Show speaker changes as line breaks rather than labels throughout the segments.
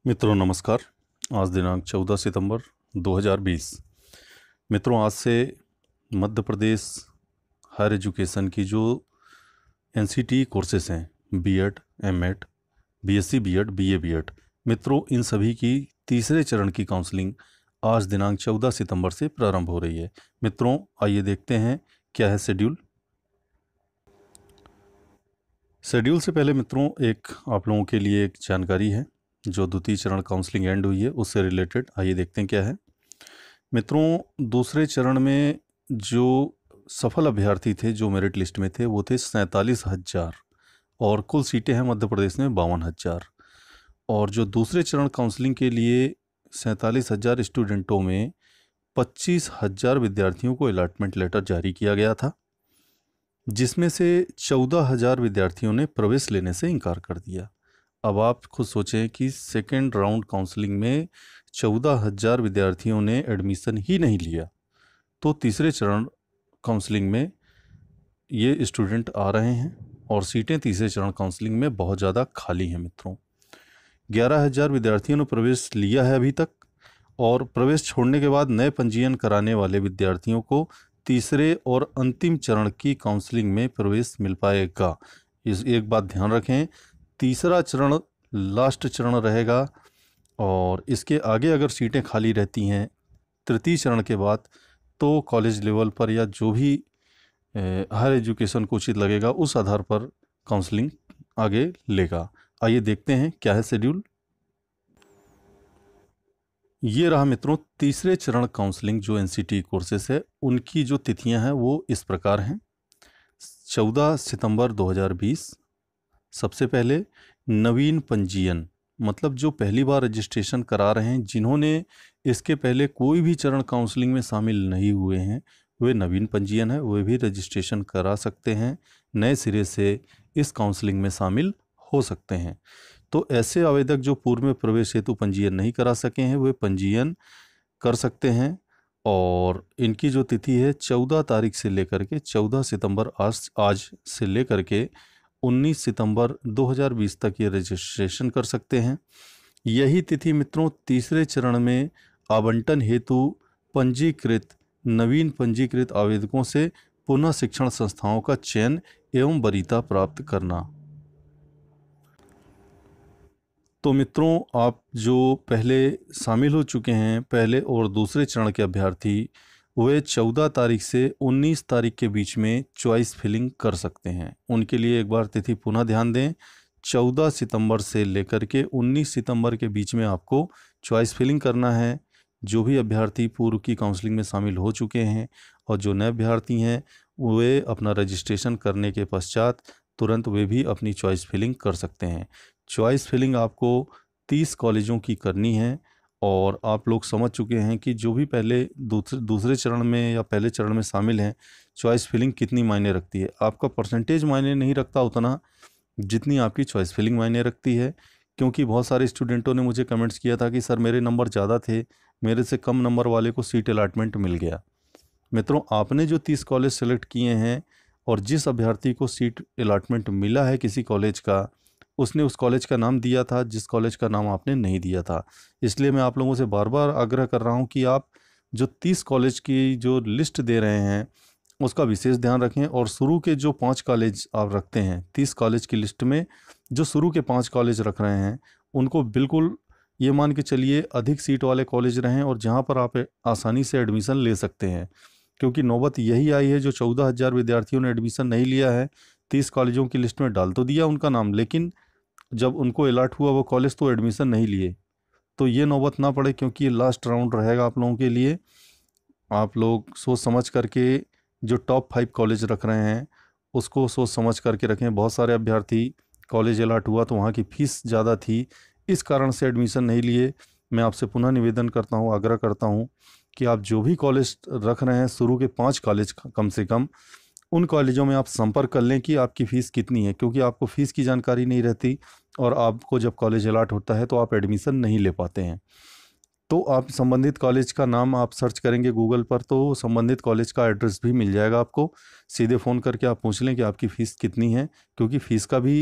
मित्रों नमस्कार। आज दिनांक 14 सितंबर 2020। मित्रों आज से मध्य प्रदेश हायर एजुकेशन की जो एनसीटी कोर्सेस हैं BEd, MEd, BSc BEd, BA BEd, मित्रों इन सभी की तीसरे चरण की काउंसलिंग आज दिनांक 14 सितंबर से प्रारंभ हो रही है। मित्रों आइए देखते हैं क्या है शेड्यूल। शेड्यूल से पहले मित्रों एक आप लोगों के लिए एक जानकारी है जो द्वितीय चरण काउंसलिंग एंड हुई है उससे रिलेटेड। आइए देखते हैं क्या है। मित्रों दूसरे चरण में जो सफल अभ्यर्थी थे जो मेरिट लिस्ट में थे वो थे 47,000 और कुल सीटें हैं मध्य प्रदेश में 52,000। और जो दूसरे चरण काउंसलिंग के लिए 47,000 स्टूडेंटों में 25,000 विद्यार्थियों को अलॉटमेंट लेटर जारी किया गया था, जिसमें से 14,000 विद्यार्थियों ने प्रवेश लेने से इनकार कर दिया। अब आप खुद सोचें कि सेकेंड राउंड काउंसलिंग में 14,000 विद्यार्थियों ने एडमिशन ही नहीं लिया, तो तीसरे चरण काउंसलिंग में ये स्टूडेंट आ रहे हैं और सीटें तीसरे चरण काउंसलिंग में बहुत ज़्यादा खाली हैं। मित्रों 11,000 विद्यार्थियों ने प्रवेश लिया है अभी तक, और प्रवेश छोड़ने के बाद नए पंजीयन कराने वाले विद्यार्थियों को तीसरे और अंतिम चरण की काउंसलिंग में प्रवेश मिल पाएगा। इस एक बात ध्यान रखें, तीसरा चरण लास्ट चरण रहेगा और इसके आगे अगर सीटें खाली रहती हैं तृतीय चरण के बाद तो कॉलेज लेवल पर या जो भी हायर एजुकेशन को उचित लगेगा उस आधार पर काउंसलिंग आगे लेगा। आइए देखते हैं क्या है शेड्यूल। ये रहा मित्रों तीसरे चरण काउंसलिंग जो एनसीटी कोर्सेस है उनकी जो तिथियां हैं वो इस प्रकार हैं। 14 सितंबर 2020 सबसे पहले नवीन पंजीयन, मतलब जो पहली बार रजिस्ट्रेशन करा रहे हैं, जिन्होंने इसके पहले कोई भी चरण काउंसलिंग में शामिल नहीं हुए हैं, वे नवीन पंजीयन है, वे भी रजिस्ट्रेशन करा सकते हैं, नए सिरे से इस काउंसलिंग में शामिल हो सकते हैं। तो ऐसे आवेदक जो पूर्व में प्रवेश हेतु पंजीयन नहीं करा सके हैं वे पंजीयन कर सकते हैं। और इनकी जो तिथि है 14 तारीख से लेकर के 14 सितंबर आज से लेकर के 19 सितंबर 2020 तक ये रजिस्ट्रेशन कर सकते हैं। यही तिथि मित्रों तीसरे चरण में आवंटन हेतु पंजीकृत नवीन पंजीकृत आवेदकों से पुनः शिक्षण संस्थाओं का चयन एवं वरीयता प्राप्त करना। तो मित्रों आप जो पहले शामिल हो चुके हैं पहले और दूसरे चरण के अभ्यर्थी, वे 14 तारीख से 19 तारीख के बीच में चॉइस फिलिंग कर सकते हैं। उनके लिए एक बार तिथि पुनः ध्यान दें, 14 सितंबर से लेकर के 19 सितंबर के बीच में आपको चॉइस फिलिंग करना है। जो भी अभ्यर्थी पूर्व की काउंसलिंग में शामिल हो चुके हैं और जो नए अभ्यर्थी हैं वे अपना रजिस्ट्रेशन करने के पश्चात तुरंत वे भी अपनी चॉइस फिलिंग कर सकते हैं। चॉइस फिलिंग आपको 30 कॉलेजों की करनी है और आप लोग समझ चुके हैं कि जो भी पहले दूसरे चरण में या पहले चरण में शामिल हैं चॉइस फिलिंग कितनी मायने रखती है। आपका परसेंटेज मायने नहीं रखता उतना जितनी आपकी चॉइस फिलिंग मायने रखती है, क्योंकि बहुत सारे स्टूडेंटों ने मुझे कमेंट्स किया था कि सर मेरे नंबर ज़्यादा थे, मेरे से कम नंबर वाले को सीट अलॉटमेंट मिल गया। मित्रों आपने जो 30 कॉलेज सेलेक्ट किए हैं और जिस अभ्यर्थी को सीट अलॉटमेंट मिला है किसी कॉलेज का, उसने उस कॉलेज का नाम दिया था जिस कॉलेज का नाम आपने नहीं दिया था। इसलिए मैं आप लोगों से बार बार आग्रह कर रहा हूं कि आप जो 30 कॉलेज की जो लिस्ट दे रहे हैं उसका विशेष ध्यान रखें और शुरू के जो 5 कॉलेज आप रखते हैं 30 कॉलेज की लिस्ट में जो शुरू के 5 कॉलेज रख रहे हैं उनको बिल्कुल ये मान के चलिए अधिक सीट वाले कॉलेज रहें और जहाँ पर आप आसानी से एडमिशन ले सकते हैं। क्योंकि नौबत यही आई है जो 14,000 विद्यार्थियों ने एडमिशन नहीं लिया है, 30 कॉलेजों की लिस्ट में डाल तो दिया उनका नाम, लेकिन जब उनको अलॉट हुआ वो कॉलेज तो एडमिशन नहीं लिए। तो ये नौबत ना पड़े क्योंकि ये लास्ट राउंड रहेगा आप लोगों के लिए। आप लोग सोच समझ करके जो टॉप 5 कॉलेज रख रहे हैं उसको सोच समझ करके रखें। बहुत सारे अभ्यर्थी कॉलेज अलॉट हुआ तो वहाँ की फ़ीस ज़्यादा थी, इस कारण से एडमिशन नहीं लिए। मैं आपसे पुनः निवेदन करता हूँ, आग्रह करता हूँ कि आप जो भी कॉलेज रख रहे हैं शुरू के 5 कॉलेज कम से कम उन कॉलेजों में आप संपर्क कर लें कि आपकी फ़ीस कितनी है, क्योंकि आपको फ़ीस की जानकारी नहीं रहती और आपको जब कॉलेज अलॉट होता है तो आप एडमिशन नहीं ले पाते हैं। तो आप संबंधित कॉलेज का नाम आप सर्च करेंगे गूगल पर तो संबंधित कॉलेज का एड्रेस भी मिल जाएगा आपको। सीधे फ़ोन करके आप पूछ लें कि आपकी फ़ीस कितनी है, क्योंकि फ़ीस का भी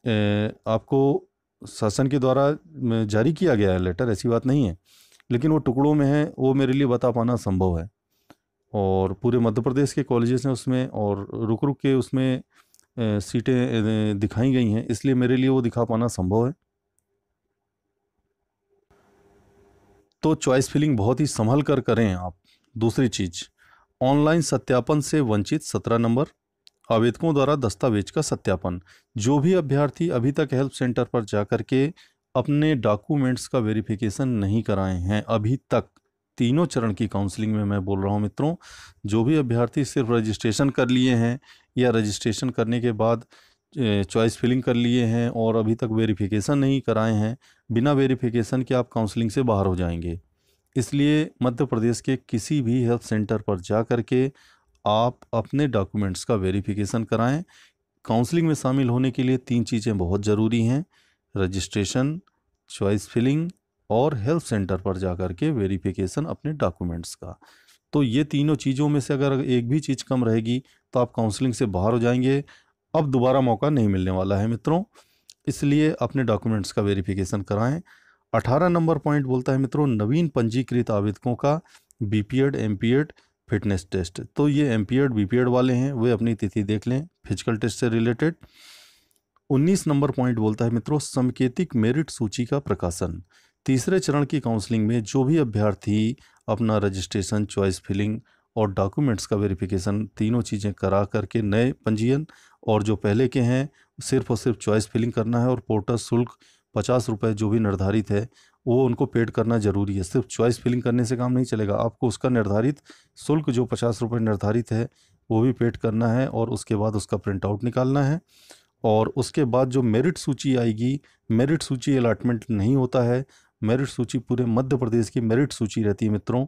आपको शासन के द्वारा जारी किया गया है लेटर, ऐसी बात नहीं है, लेकिन वो टुकड़ों में है, वो मेरे लिए बता पाना संभव है। और पूरे मध्य प्रदेश के कॉलेजेस हैं उसमें, और रुक रुक के उसमें सीटें दिखाई गई हैं, इसलिए मेरे लिए वो दिखा पाना संभव है। तो चॉइस फिलिंग बहुत ही संभल कर करें आप। दूसरी चीज़, ऑनलाइन सत्यापन से वंचित 17 नंबर। आवेदकों द्वारा दस्तावेज का सत्यापन। जो भी अभ्यर्थी अभी तक हेल्प सेंटर पर जाकर के अपने डॉक्यूमेंट्स का वेरिफिकेशन नहीं कराए हैं अभी तक, तीनों चरण की काउंसलिंग में मैं बोल रहा हूं मित्रों, जो भी अभ्यर्थी सिर्फ रजिस्ट्रेशन कर लिए हैं या रजिस्ट्रेशन करने के बाद चॉइस फिलिंग कर लिए हैं और अभी तक वेरिफिकेशन नहीं कराए हैं, बिना वेरिफिकेशन के आप काउंसलिंग से बाहर हो जाएंगे। इसलिए मध्य प्रदेश के किसी भी हेल्थ सेंटर पर जा कर के आप अपने डॉक्यूमेंट्स का वेरिफिकेशन कराएं। काउंसलिंग में शामिल होने के लिए 3 चीज़ें बहुत ज़रूरी हैं: रजिस्ट्रेशन, चॉइस फिलिंग और हेल्थ सेंटर पर जा कर के वेरिफिकेशन अपने डॉक्यूमेंट्स का। तो ये तीनों चीज़ों में से अगर एक भी चीज़ कम रहेगी तो आप काउंसलिंग से बाहर हो जाएंगे। अब दोबारा मौका नहीं मिलने वाला है मित्रों, इसलिए अपने डॉक्यूमेंट्स का वेरिफिकेशन कराएं। 18 नंबर पॉइंट बोलता है मित्रों, नवीन पंजीकृत आवेदकों का बीपीएड एमपीएड फिटनेस टेस्ट। तो ये एमपीएड बीपीएड वाले हैं, वे अपनी तिथि देख लें फिजिकल टेस्ट से रिलेटेड। 19 नंबर पॉइंट बोलता है मित्रों, संकेतिक मेरिट सूची का प्रकाशन। तीसरे चरण की काउंसलिंग में जो भी अभ्यर्थी अपना रजिस्ट्रेशन, चॉइस फिलिंग और डॉक्यूमेंट्स का वेरिफिकेशन तीनों चीज़ें करा करके नए पंजीयन, और जो पहले के हैं सिर्फ और सिर्फ चॉइस फिलिंग करना है और पोर्टल शुल्क 50 रुपये जो भी निर्धारित है वो उनको पेड करना ज़रूरी है। सिर्फ चॉइस फिलिंग करने से काम नहीं चलेगा, आपको उसका निर्धारित शुल्क जो 50 रुपये निर्धारित है वो भी पेड करना है, और उसके बाद उसका प्रिंट आउट निकालना है। और उसके बाद जो मेरिट सूची आएगी, मेरिट सूची अलॉटमेंट नहीं होता है, मेरिट सूची पूरे मध्य प्रदेश की मेरिट सूची रहती है मित्रों,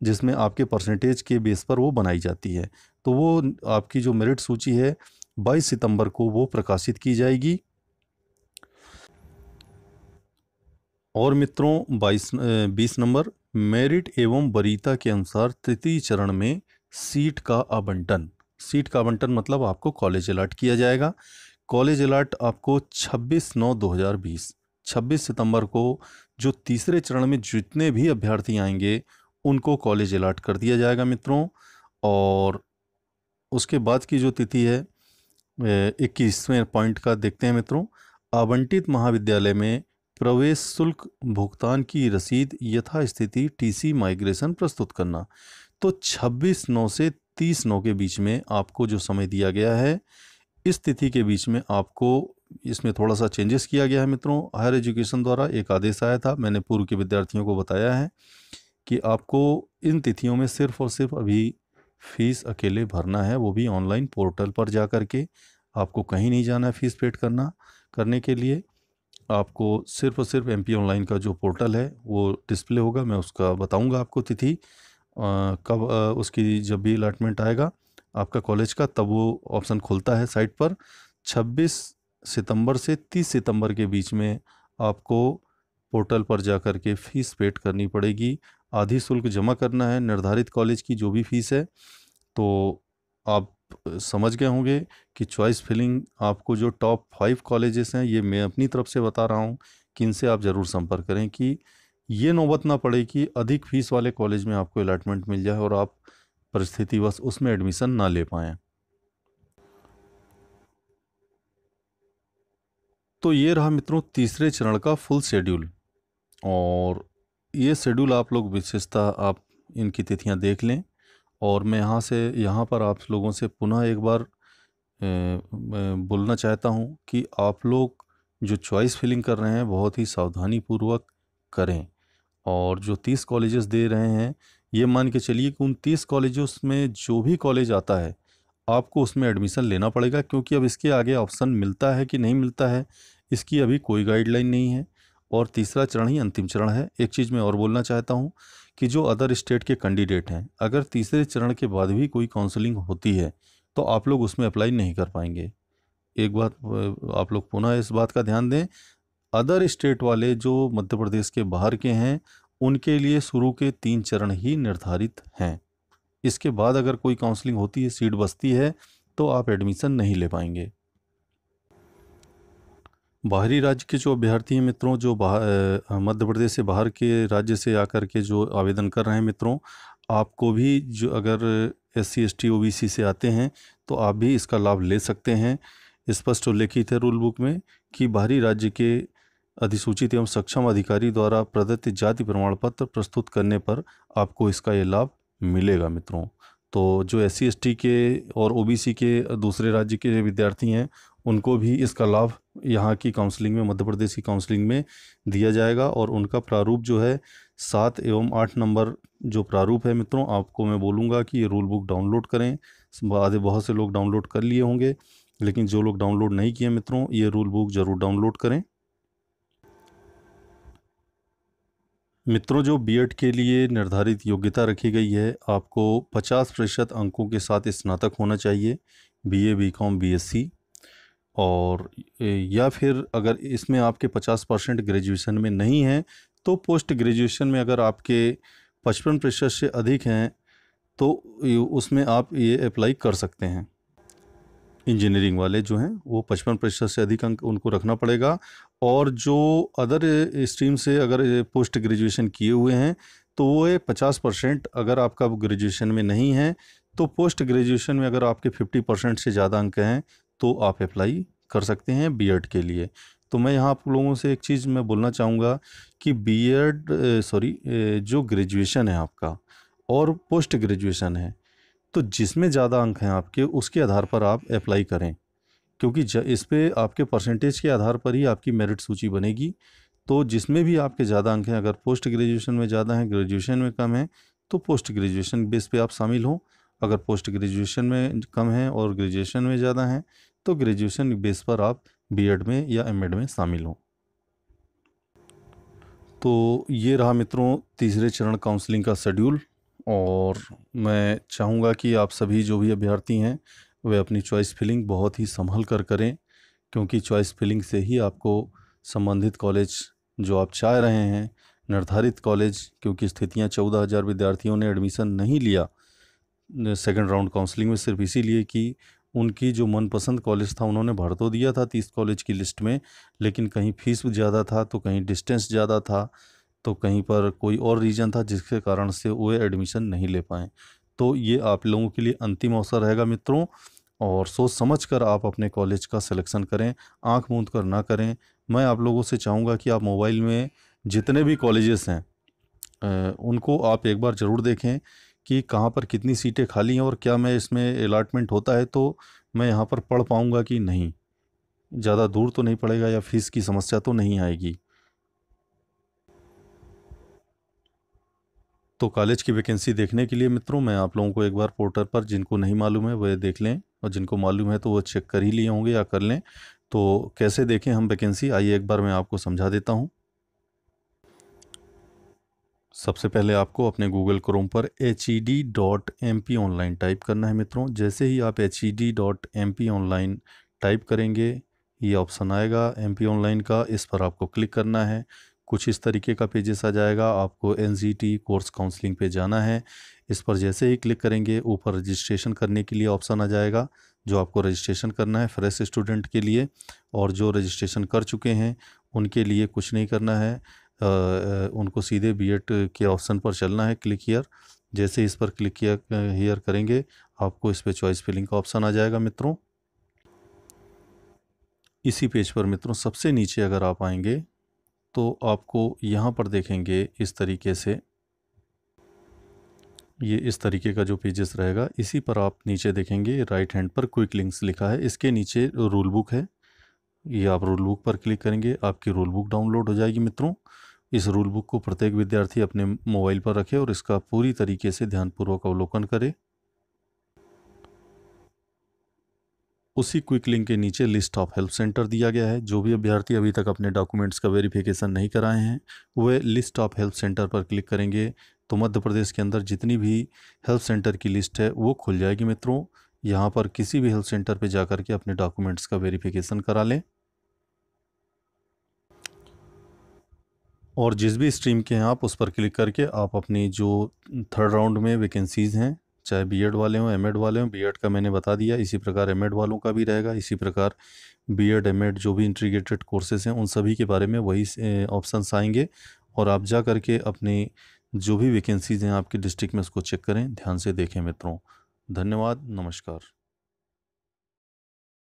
जिसमें आपके परसेंटेज के बेस पर वो बनाई जाती है। तो वो आपकी जो मेरिट सूची है 22 सितंबर को वो प्रकाशित की जाएगी। और मित्रों 20 नंबर, मेरिट एवं वरीयता के अनुसार तृतीय चरण में सीट का आवंटन। सीट का आवंटन मतलब आपको कॉलेज अलॉट किया जाएगा। कॉलेज अलॉट आपको 26/9/2020 26 सितंबर को जो तीसरे चरण में जितने भी अभ्यर्थी आएंगे उनको कॉलेज अलॉट कर दिया जाएगा मित्रों। और उसके बाद की जो तिथि है 21वें पॉइंट का देखते हैं मित्रों, आवंटित महाविद्यालय में प्रवेश शुल्क भुगतान की रसीद यथास्थिति टीसी माइग्रेशन प्रस्तुत करना। तो 26/9 से 30/9 के बीच में आपको जो समय दिया गया है, इस तिथि के बीच में आपको, इसमें थोड़ा सा चेंजेस किया गया है मित्रों। हायर एजुकेशन द्वारा एक आदेश आया था, मैंने पूर्व के विद्यार्थियों को बताया है कि आपको इन तिथियों में सिर्फ और सिर्फ अभी फीस अकेले भरना है, वो भी ऑनलाइन पोर्टल पर जा कर के। आपको कहीं नहीं जाना है फीस पेड करने के लिए। आपको सिर्फ और सिर्फ एमपी ऑनलाइन का जो पोर्टल है वो डिस्प्ले होगा, मैं उसका बताऊंगा आपको तिथि कब, उसकी जब भी अलॉटमेंट आएगा आपका कॉलेज का, तब वो ऑप्शन खुलता है साइट पर। 26 सितंबर से 30 सितंबर के बीच में आपको पोर्टल पर जा कर के फ़ीस पेड करनी पड़ेगी। आधी शुल्क जमा करना है निर्धारित कॉलेज की जो भी फ़ीस है। तो आप समझ गए होंगे कि चॉइस फिलिंग आपको जो टॉप 5 कॉलेजेस हैं, ये मैं अपनी तरफ से बता रहा हूँ कि इनसे आप ज़रूर संपर्क करें कि ये नौबत ना पड़े कि अधिक फीस वाले कॉलेज में आपको अलॉटमेंट मिल जाए और आप परिस्थितिवश उसमें एडमिशन ना ले पाएँ। तो ये रहा मित्रों तीसरे चरण का फुल शेड्यूल, और ये शेड्यूल आप लोग विशेषता आप इनकी तिथियां देख लें। और मैं यहाँ पर आप लोगों से पुनः एक बार बोलना चाहता हूँ कि आप लोग जो चॉइस फिलिंग कर रहे हैं बहुत ही सावधानी पूर्वक करें। और जो 30 कॉलेजेस दे रहे हैं, ये मान के चलिए कि उन 30 कॉलेजों में जो भी कॉलेज आता है आपको उसमें एडमिशन लेना पड़ेगा, क्योंकि अब इसके आगे ऑप्शन मिलता है कि नहीं मिलता है इसकी अभी कोई गाइडलाइन नहीं है, और तीसरा चरण ही अंतिम चरण है। एक चीज़ मैं और बोलना चाहता हूँ कि जो अदर स्टेट के कैंडिडेट हैं, अगर तीसरे चरण के बाद भी कोई काउंसलिंग होती है तो आप लोग उसमें अप्लाई नहीं कर पाएंगे। एक बात आप लोग पुनः इस बात का ध्यान दें, अदर स्टेट वाले जो मध्य प्रदेश के बाहर के हैं उनके लिए शुरू के 3 चरण ही निर्धारित हैं। इसके बाद अगर कोई काउंसलिंग होती है, सीट बचती है, तो आप एडमिशन नहीं ले पाएंगे। बाहरी राज्य के जो अभ्यर्थी हैं मित्रों, जो मध्य प्रदेश से बाहर के राज्य से आकर के जो आवेदन कर रहे हैं मित्रों, आपको भी जो अगर SC ST OBC से आते हैं तो आप भी इसका लाभ ले सकते हैं। स्पष्ट उल्लेखित है रूल बुक में कि बाहरी राज्य के अधिसूचित एवं सक्षम अधिकारी द्वारा प्रदत्त जाति प्रमाण पत्र प्रस्तुत करने पर आपको इसका ये लाभ मिलेगा मित्रों। तो जो SC ST के और OBC के दूसरे राज्य के विद्यार्थी हैं उनको भी इसका लाभ यहाँ की काउंसलिंग में, मध्य प्रदेश की काउंसलिंग में दिया जाएगा। और उनका प्रारूप जो है 7 एवं 8 नंबर जो प्रारूप है मित्रों, आपको मैं बोलूँगा कि ये रूल बुक डाउनलोड करें। आधे बहुत से लोग डाउनलोड कर लिए होंगे, लेकिन जो लोग डाउनलोड नहीं किए मित्रों, ये रूल बुक ज़रूर डाउनलोड करें। मित्रों, जो B.Ed के लिए निर्धारित योग्यता रखी गई है, आपको 50% अंकों के साथ स्नातक होना चाहिए, BA BCom BSc। और या फिर अगर इसमें आपके 50% ग्रेजुएशन में नहीं है तो पोस्ट ग्रेजुएशन में अगर आपके 55% से अधिक हैं तो उसमें आप ये अप्लाई कर सकते हैं। इंजीनियरिंग वाले जो हैं वो 55% से अधिक अंक उनको रखना पड़ेगा। और जो अदर स्ट्रीम से अगर पोस्ट ग्रेजुएशन किए हुए हैं तो वो है 50%। अगर आपका ग्रेजुएशन में नहीं है तो पोस्ट ग्रेजुएशन में अगर आपके 50% से ज़्यादा अंक हैं तो आप अप्लाई कर सकते हैं B.Ed के लिए। तो मैं यहाँ आप लोगों से एक चीज़ मैं बोलना चाहूँगा कि जो ग्रेजुएशन है आपका और पोस्ट ग्रेजुएशन है, तो जिसमें ज़्यादा अंक हैं आपके उसके आधार पर आप अप्लाई करें, क्योंकि इस पे आपके परसेंटेज के आधार पर ही आपकी मेरिट सूची बनेगी। तो जिसमें भी आपके ज़्यादा अंक हैं, अगर पोस्ट ग्रेजुएशन में ज़्यादा हैं, ग्रेजुएशन में कम है, तो पोस्ट ग्रेजुएशन बेस पे आप शामिल हों। अगर पोस्ट ग्रेजुएशन में कम है और ग्रेजुएशन में ज़्यादा हैं तो ग्रेजुएशन बेस पर आप B.Ed में या M.Ed में शामिल हों। तो ये रहा मित्रों तीसरे चरण काउंसलिंग का शेड्यूल। और मैं चाहूँगा कि आप सभी जो भी अभ्यर्थी हैं वे अपनी चॉइस फिलिंग बहुत ही संभल कर करें, क्योंकि चॉइस फिलिंग से ही आपको संबंधित कॉलेज जो आप चाह रहे हैं, निर्धारित कॉलेज, क्योंकि स्थितियाँ 14,000 विद्यार्थियों ने एडमिशन नहीं लिया सेकंड राउंड काउंसलिंग में सिर्फ इसीलिए कि उनकी जो मनपसंद कॉलेज था उन्होंने भर तो दिया था 30 कॉलेज की लिस्ट में, लेकिन कहीं फीस ज़्यादा था तो कहीं डिस्टेंस ज़्यादा था तो कहीं पर कोई और रीज़न था जिसके कारण से वो एडमिशन नहीं ले पाए। तो ये आप लोगों के लिए अंतिम अवसर रहेगा मित्रों, और सोच समझ कर आप अपने कॉलेज का सिलेक्शन करें, आंख मूंद कर ना करें। मैं आप लोगों से चाहूँगा कि आप मोबाइल में जितने भी कॉलेजेस हैं उनको आप एक बार ज़रूर देखें कि कहाँ पर कितनी सीटें खाली हैं और क्या मैं इसमें अलॉटमेंट होता है तो मैं यहाँ पर पढ़ पाऊँगा कि नहीं, ज़्यादा दूर तो नहीं पड़ेगा या फीस की समस्या तो नहीं आएगी। तो कॉलेज की वैकेंसी देखने के लिए मित्रों मैं आप लोगों को एक बार पोर्टल पर, जिनको नहीं मालूम है वह देख लें और जिनको मालूम है तो वो चेक कर ही लिए होंगे या कर लें। तो कैसे देखें हम वैकेंसी, आइए एक बार मैं आपको समझा देता हूँ। सबसे पहले आपको अपने गूगल क्रोम पर HED.MP ऑनलाइन टाइप करना है मित्रों। जैसे ही आप HED.MP ऑनलाइन टाइप करेंगे ये ऑप्शन आएगा MP ऑनलाइन का, इस पर आपको क्लिक करना है। कुछ इस तरीके का पेजेस आ जाएगा, आपको NCT कोर्स काउंसलिंग पे जाना है। इस पर जैसे ही क्लिक करेंगे ऊपर रजिस्ट्रेशन करने के लिए ऑप्शन आ जाएगा, जो आपको रजिस्ट्रेशन करना है फ्रेश स्टूडेंट के लिए। और जो रजिस्ट्रेशन कर चुके हैं उनके लिए कुछ नहीं करना है, उनको सीधे B.Ed के ऑप्शन पर चलना है, क्लिक हियर। जैसे इस पर क्लिक किया हियर करेंगे आपको इस पर चॉइस फिलिंग का ऑप्शन आ जाएगा मित्रों। इसी पेज पर मित्रों सबसे नीचे अगर आप आएंगे तो आपको यहाँ पर देखेंगे इस तरीके से, ये इस तरीके का जो पेजेस रहेगा, इसी पर आप नीचे देखेंगे राइट हैंड पर क्विक लिंक्स लिखा है, इसके नीचे रूल बुक है। ये आप रूल बुक पर क्लिक करेंगे आपकी रूल बुक डाउनलोड हो जाएगी मित्रों। इस रूल बुक को प्रत्येक विद्यार्थी अपने मोबाइल पर रखे और इसका पूरी तरीके से ध्यानपूर्वक अवलोकन करे। उसी क्विक लिंक के नीचे लिस्ट ऑफ हेल्प सेंटर दिया गया है। जो भी अभ्यर्थी अभी तक अपने डॉक्यूमेंट्स का वेरिफिकेशन नहीं कराए हैं वे लिस्ट ऑफ हेल्प सेंटर पर क्लिक करेंगे तो मध्य प्रदेश के अंदर जितनी भी हेल्प सेंटर की लिस्ट है वो खुल जाएगी मित्रों। यहाँ पर किसी भी हेल्प सेंटर पर जाकर के अपने डॉक्यूमेंट्स का वेरिफिकेशन करा लें। और जिस भी स्ट्रीम के हैं आप उस पर क्लिक करके आप अपनी जो थर्ड राउंड में वैकेंसीज़ हैं चाहे बीएड वाले हों, एमएड वाले हों। बीएड का मैंने बता दिया, इसी प्रकार एमएड वालों का भी रहेगा, इसी प्रकार बीएड एमएड जो भी इंटीग्रेटेड कोर्सेज हैं उन सभी के बारे में वही ऑप्शंस आएंगे। और आप जा करके अपनी जो भी वैकेंसीज़ हैं आपके डिस्ट्रिक्ट में उसको चेक करें, ध्यान से देखें मित्रों। धन्यवाद, नमस्कार।